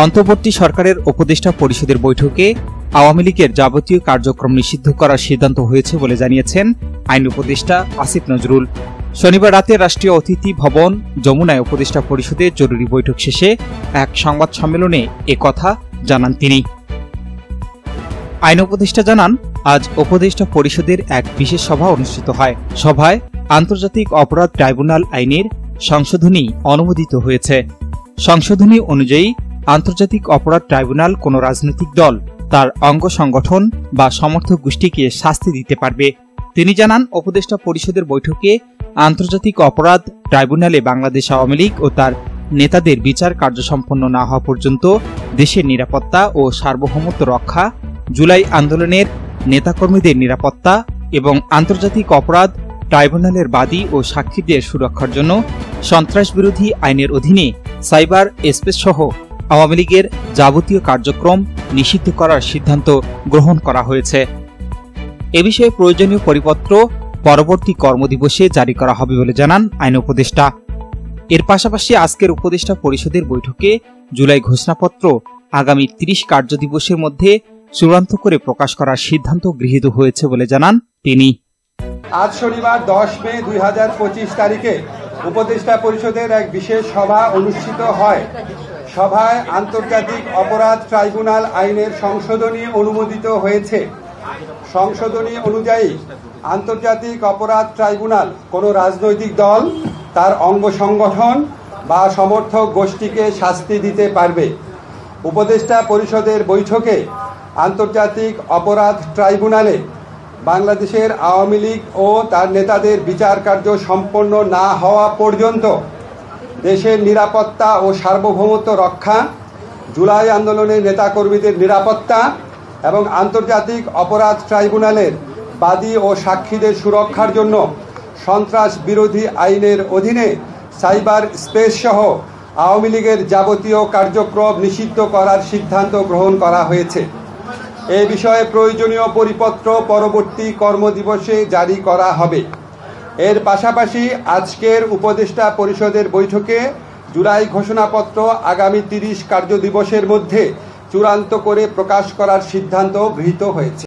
অন্তর্বর্তী সরকারের উপদেষ্টা পরিষদের বৈঠকে আওয়ামী লীগের যাবতীয় কার্যক্রম নিষিদ্ধ করার সিদ্ধান্ত হয়েছে বলে জানিয়েছেন আইন উপদেষ্টা আসিফ নজরুল। শনিবার রাতে রাষ্ট্রীয় অতিথি ভবন যমুনায় উপদেষ্টা পরিষদের জরুরি বৈঠক শেষে এক সংবাদ সম্মেলনে একথা জানান তিনি। আইন উপদেষ্টা জানান, আজ উপদেষ্টা পরিষদের এক বিশেষ সভা অনুষ্ঠিত হয়। সভায় আন্তর্জাতিক অপরাধ ট্রাইব্যুনাল আইনের সংশোধনী অনুমোদিত হয়েছে। সংশোধনী অনুযায়ী আন্তর্জাতিক অপরাধ ট্রাইব্যুনাল কোনো রাজনৈতিক দল তার অঙ্গ সংগঠন বা সমর্থক গোষ্ঠীকে শাস্তি দিতে পারবে। তিনি জানান, উপদেষ্টা পরিষদের বৈঠকে আন্তর্জাতিক অপরাধ ট্রাইব্যুনালে বাংলাদেশ আওয়ামী লীগ ও তার নেতাদের বিচার কার্য সম্পন্ন না হওয়া পর্যন্ত দেশের নিরাপত্তা ও সার্বভৌমত্ব রক্ষা, জুলাই আন্দোলনের নেতাকর্মীদের নিরাপত্তা এবং আন্তর্জাতিক অপরাধ ট্রাইব্যুনালের বাদী ও সাক্ষীদের সুরক্ষার জন্য সন্ত্রাস বিরোধী আইনের অধীনে সাইবার স্পেস সহ আওয়ামী লীগের যাবতীয় কার্যক্রম নিষিদ্ধ করার সিদ্ধান্ত গ্রহণ করা হয়েছে। এ বিষয়ে প্রয়োজনীয় পরিপত্র পরবর্তী কর্মদিবসে জারি করা হবে বলে জানান আইন উপদেষ্টা। এর পাশাপাশি আজকের উপদেষ্টা পরিষদের বৈঠকে জুলাই ঘোষণাপত্র আগামী ৩০ কার্যদিবসের মধ্যে চূড়ান্ত করে প্রকাশ করার সিদ্ধান্ত গৃহীত হয়েছে বলে জানান তিনি। আজ শনিবার 10 মে 2025 তারিখে উপদেষ্টা পরিষদের এক বিশেষ সভা অনুষ্ঠিত হয়। সভায় আন্তর্জাতিক অপরাধ ট্রাইব্যুনাল আইনের সংশোধনী অনুমোদিত হয়েছে। সংশোধনী অনুযায়ী আন্তর্জাতিক অপরাধ ট্রাইব্যুনাল কোনো রাজনৈতিক দল তার অঙ্গ সংগঠন বা সমর্থক গোষ্ঠীকে শাস্তি দিতে পারবে। উপদেষ্টা পরিষদের বৈঠকে আন্তর্জাতিক অপরাধ ট্রাইব্যুনালে বাংলাদেশের আওয়ামী লীগ ও তার নেতাদের বিচার কার্য সম্পন্ন না হওয়া পর্যন্ত দেশের নিরাপত্তা ও সার্বভৌমত্ব রক্ষা, জুলাই আন্দোলনের নেতাকর্মীদের নিরাপত্তা এবং আন্তর্জাতিক অপরাধ ট্রাইব্যুনালের বাদী ও সাক্ষীদের সুরক্ষার জন্য সন্ত্রাস বিরোধী আইনের অধীনে সাইবার স্পেস সহ আওয়ামী লীগের যাবতীয় কার্যক্রম নিষিদ্ধ করার সিদ্ধান্ত গ্রহণ করা হয়েছে। এ বিষয়ে প্রয়োজনীয় পরিপত্র পরবর্তী কর্মদিবসে জারি করা হবে। এর পাশাপাশি আজকের উপদেষ্টা পরিষদের বৈঠকে জুলাই ঘোষণাপত্র আগামী ৩০ কার্যদিবসের মধ্যে চূড়ান্ত করে প্রকাশ করার সিদ্ধান্ত গৃহীত হয়েছে।